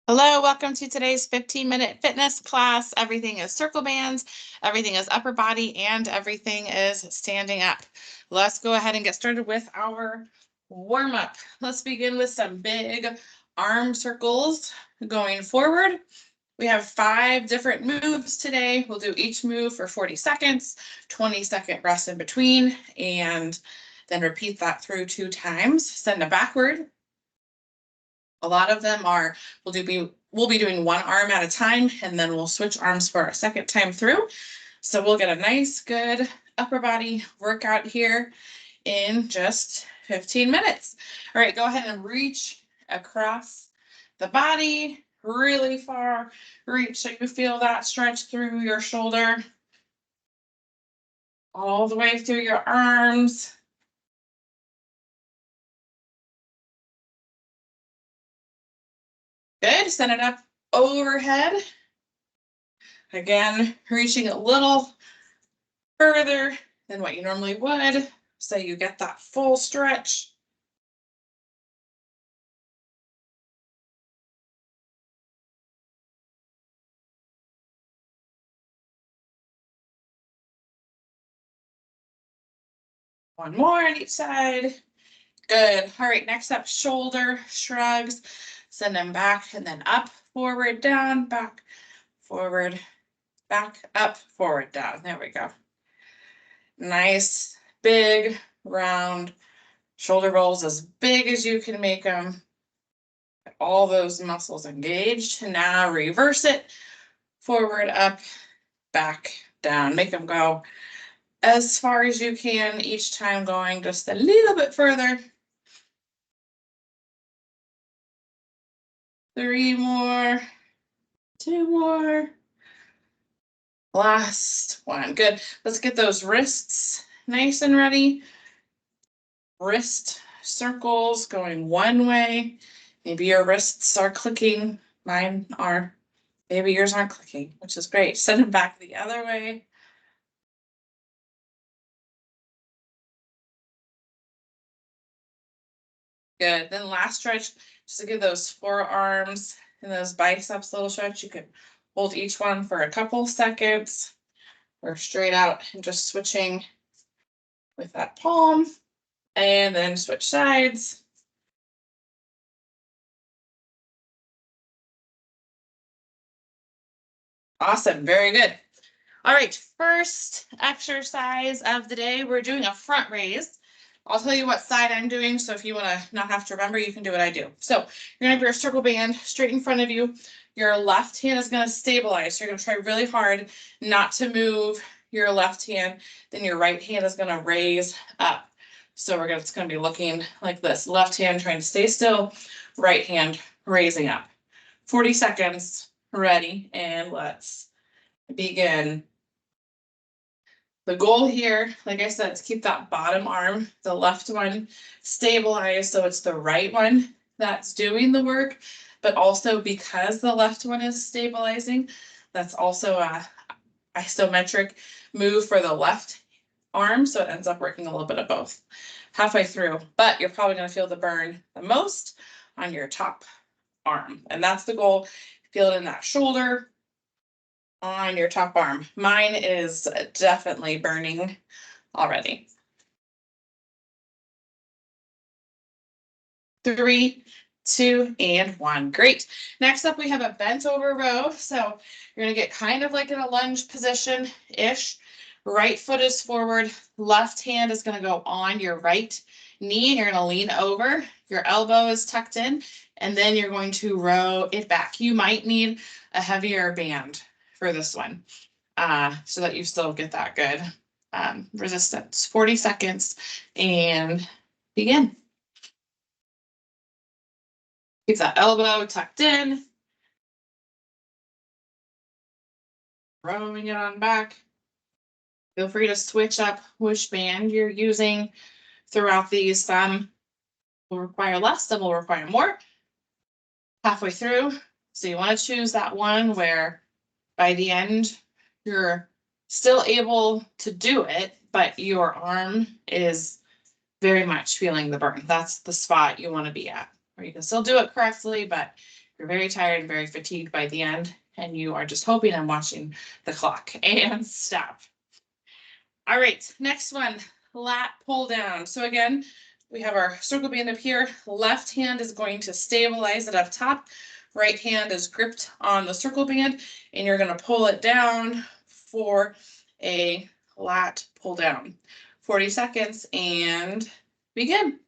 Hello, welcome to today's 15-minute fitness class. Everything is circle bands, everything is upper body, and everything is standing up. Let's go ahead and get started with our warm-up. Let's begin with some big arm circles going forward. We have 5 different moves today. We'll do each move for 40 seconds, 20-second rest in between, and then repeat that through 2 times. Send it backward. A lot of them are, we'll be doing one arm at a time, and then we'll switch arms for a second time through. So we'll get a nice, good upper body workout here in just 15 minutes. All right, go ahead and reach across the body really far. Reach so you feel that stretch through your shoulder, all the way through your arms. Good, send it up overhead. Again, reaching a little further than what you normally would, so you get that full stretch. One more on each side. Good. All right, next up, shoulder shrugs. Send them back and then up, forward, down, back, forward, back, up, forward, down. There we go. Nice, big, round shoulder rolls, as big as you can make them. All those muscles engaged. Now reverse it, forward, up, back, down. Make them go as far as you can, each time going just a little bit further. 3 more, 2 more. Last one. Good. Let's get those wrists nice and ready. Wrist circles going one way. Maybe your wrists are clicking. Mine are. Maybe yours aren't clicking, which is great. Send them back the other way. Good. Then last stretch, just to give those forearms and those biceps a little stretch. You can hold each one for a couple seconds or straight out and just switching with that palm, and then switch sides. Awesome. Very good. All right. First exercise of the day, we're doing a front raise. I'll tell you what side I'm doing, so if you want to not have to remember, you can do what I do. So you're going to have your circle band straight in front of you. Your left hand is going to stabilize. So you're going to try really hard not to move your left hand. Then your right hand is going to raise up. So it's going to be looking like this. Left hand trying to stay still, right hand raising up. 40 seconds. Ready, and let's begin. The goal here, like I said, is keep that bottom arm, the left one, stabilized so it's the right one that's doing the work, but also because the left one is stabilizing, that's also a isometric move for the left arm, so it ends up working a little bit of both halfway through, but you're probably going to feel the burn the most on your top arm, and that's the goal. Feel it in that shoulder, on your top arm. Mine is definitely burning already. 3, 2, and 1. Great. Next up, we have a bent over row. So you're going to get kind of like in a lunge position-ish. Right foot is forward. Left hand is going to go on your right knee, and you're going to lean over. Your elbow is tucked in, and then you're going to row it back. You might need a heavier band for this one, so that you still get that good resistance. 40 seconds and begin. Keep that elbow tucked in. Rowing it on back. Feel free to switch up which band you're using throughout these. Some will require less, some will require more. Halfway through, so you want to choose that one where by the end you're still able to do it, but your arm is very much feeling the burn. That's the spot you want to be at, where you can still do it correctly, but You're very tired and very fatigued by the end, and you are just hoping and watching the clock. And stop. All right, next one, lat pull down. So again, we have our circle band up here. Left hand is going to stabilize it up top. Right hand is gripped on the circle band, and you're going to pull it down for a lat pull down. 40 seconds and begin.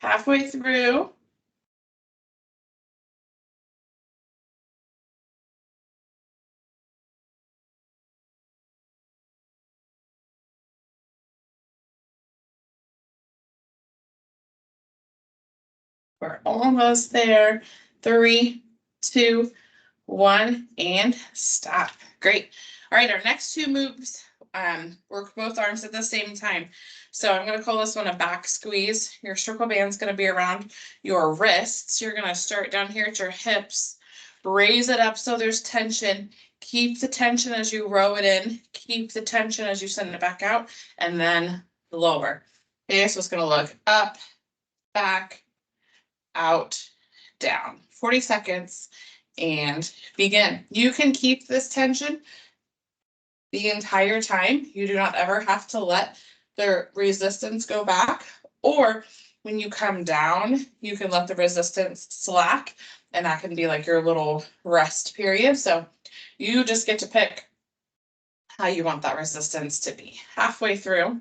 Halfway through. We're almost there. 3, 2, 1, and stop. Great. All right, our next two moves, work both arms at the same time. So I'm gonna call this one a back squeeze. Your circle band's gonna be around your wrists. You're gonna start down here at your hips, raise it up so there's tension. Keep the tension as you row it in. Keep the tension as you send it back out, and then lower. Okay, so it's gonna look up, back, out, down. 40 seconds and begin. You can keep this tension the entire time. You do not ever have to let the resistance go back, or when you come down, you can let the resistance slack, and that can be like your little rest period. So you just get to pick how you want that resistance to be. Halfway through,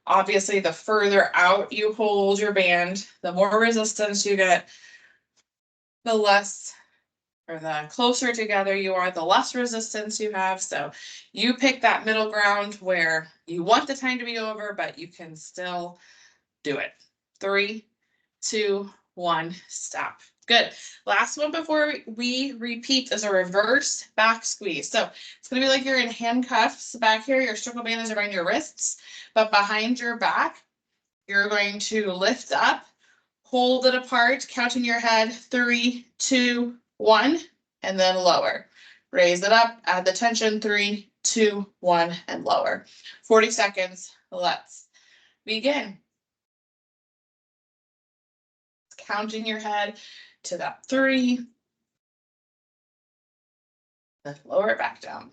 obviously, the further out you hold your band, the more resistance you get, the less or the closer together you are, the less resistance you have. So you pick that middle ground where you want the time to be over, but you can still do it. 3, 2, 1, stop. Good. Last one before we repeat is a reverse back squeeze. So it's going to be like you're in handcuffs back here. Your circle band is around your wrists, but behind your back, you're going to lift up, hold it apart, count in your head, 3, 2, 1, and then lower. Raise it up, add the tension, 3, 2, 1, and lower. 40 seconds. Let's begin. Count in your head to that 3. Then lower it back down.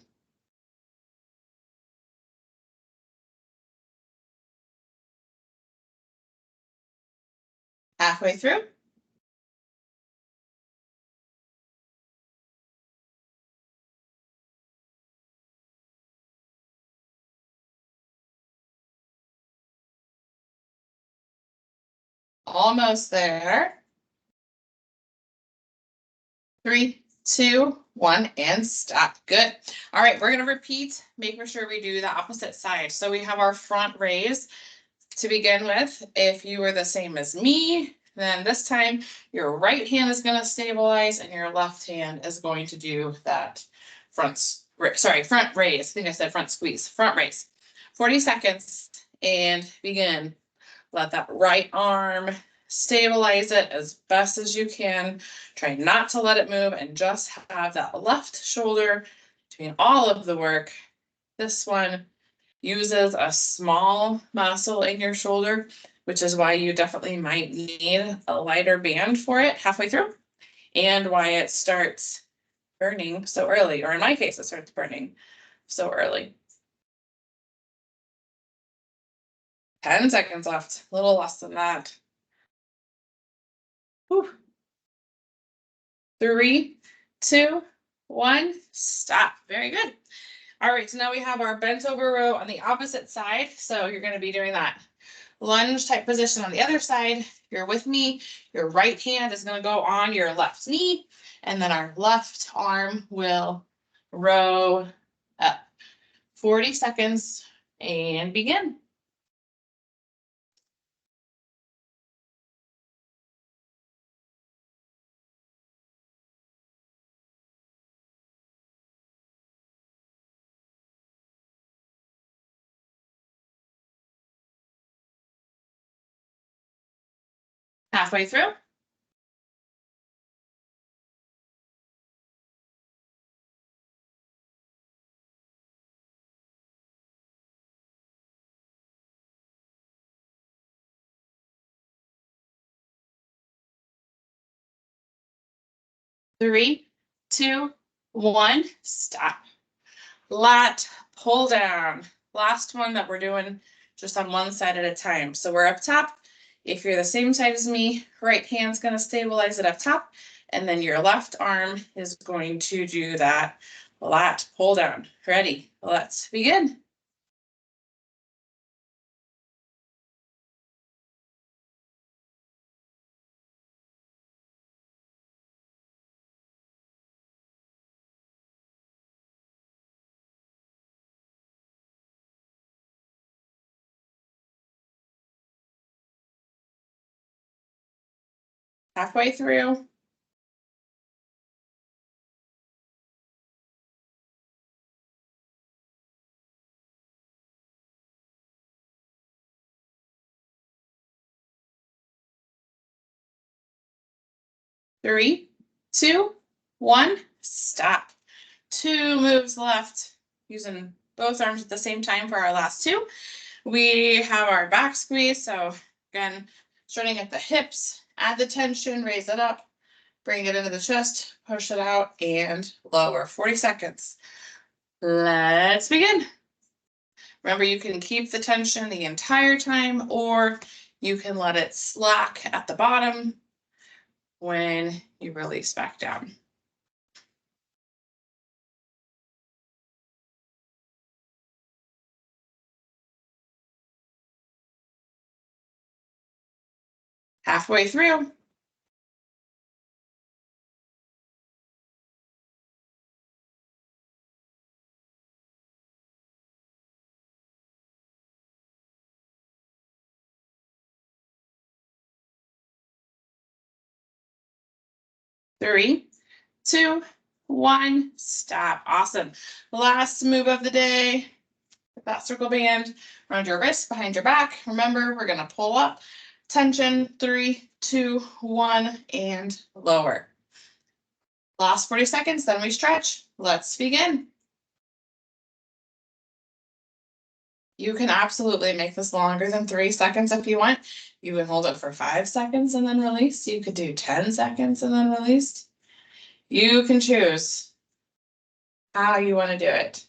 Halfway through. Almost there. 3, 2, 1, and stop. Good. All right, we're going to repeat, making sure we do the opposite side. So we have our front raise to begin with. If you were the same as me, then this time your right hand is going to stabilize and your left hand is going to do that front raise. I think I said front squeeze, front raise. 40 seconds and begin. Let that right arm stabilize it as best as you can. Try not to let it move and just have that left shoulder doing all of the work. This one uses a small muscle in your shoulder, which is why you definitely might need a lighter band for it halfway through, and why it starts burning so early, or in my case, it starts burning so early. 10 seconds left, a little less than that. Whew. 3, 2, 1, stop. Very good. All right, so now we have our bent over row on the opposite side. So you're going to be doing that lunge type position on the other side. If you're with me, your right hand is going to go on your left knee, and then our left arm will row up. 40 seconds and begin. Halfway through. 3, 2, 1, stop. Lat pull down. Last one that we're doing just on one side at a time. So we're up top. If you're the same side as me, right hand's going to stabilize it up top. And then your left arm is going to do that lat pull down. Ready? Let's begin. Halfway through. 3, 2, 1, stop. 2 moves left, using both arms at the same time for our last 2. We have our back squeeze. So again, starting at the hips, add the tension, raise it up, bring it into the chest, push it out, and lower. 40 seconds. Let's begin. Remember, you can keep the tension the entire time, or you can let it slack at the bottom when you release back down. Halfway through. 3, 2, 1, stop. Awesome. Last move of the day. With that circle band around your wrist, behind your back. Remember, we're going to pull up, tension, 3, 2, 1, and lower. Last 40 seconds, then we stretch. Let's begin. You can absolutely make this longer than 3 seconds if you want. You can hold it for 5 seconds and then release. You could do 10 seconds and then release. You can choose how you want to do it.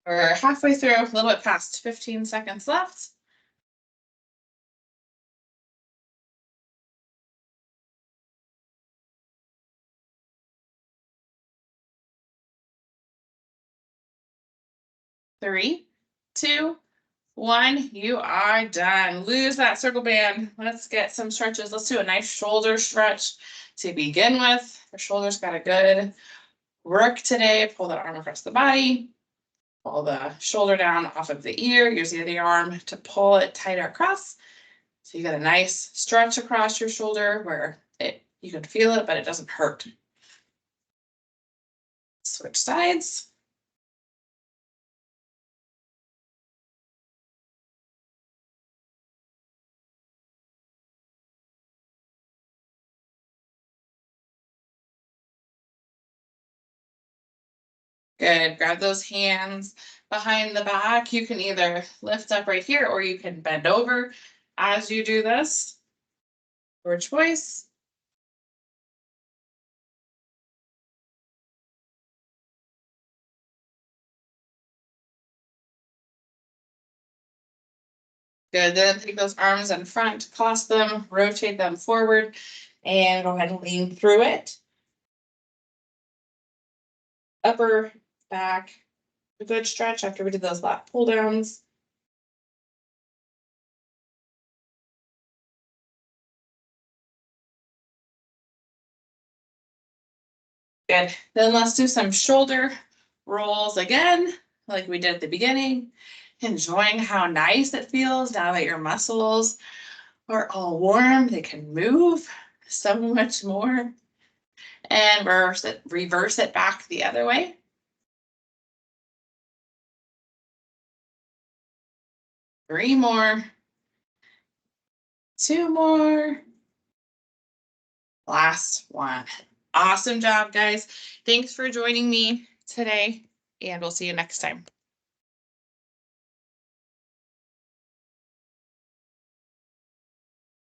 We're halfway through, a little bit past 15 seconds left. Three, 2, 1, you are done. Lose that circle band. Let's get some stretches. Let's do a nice shoulder stretch to begin with. The shoulders got a good work today. Pull that arm across the body. Pull the shoulder down off of the ear. Use the other arm to pull it tighter across. So you got a nice stretch across your shoulder where you can feel it, but it doesn't hurt. Switch sides. Good. Grab those hands behind the back. You can either lift up right here or you can bend over as you do this. Your choice. Good. Then take those arms in front, clasp them, rotate them forward, and go ahead and lean through it. Upper back, a good stretch after we did those lat pull downs. Good. Then let's do some shoulder rolls again, like we did at the beginning. Enjoying how nice it feels now that your muscles are all warm. They can move so much more. And reverse it back the other way. Three more. 2 more. Last one. Awesome job, guys. Thanks for joining me today, and we'll see you next time.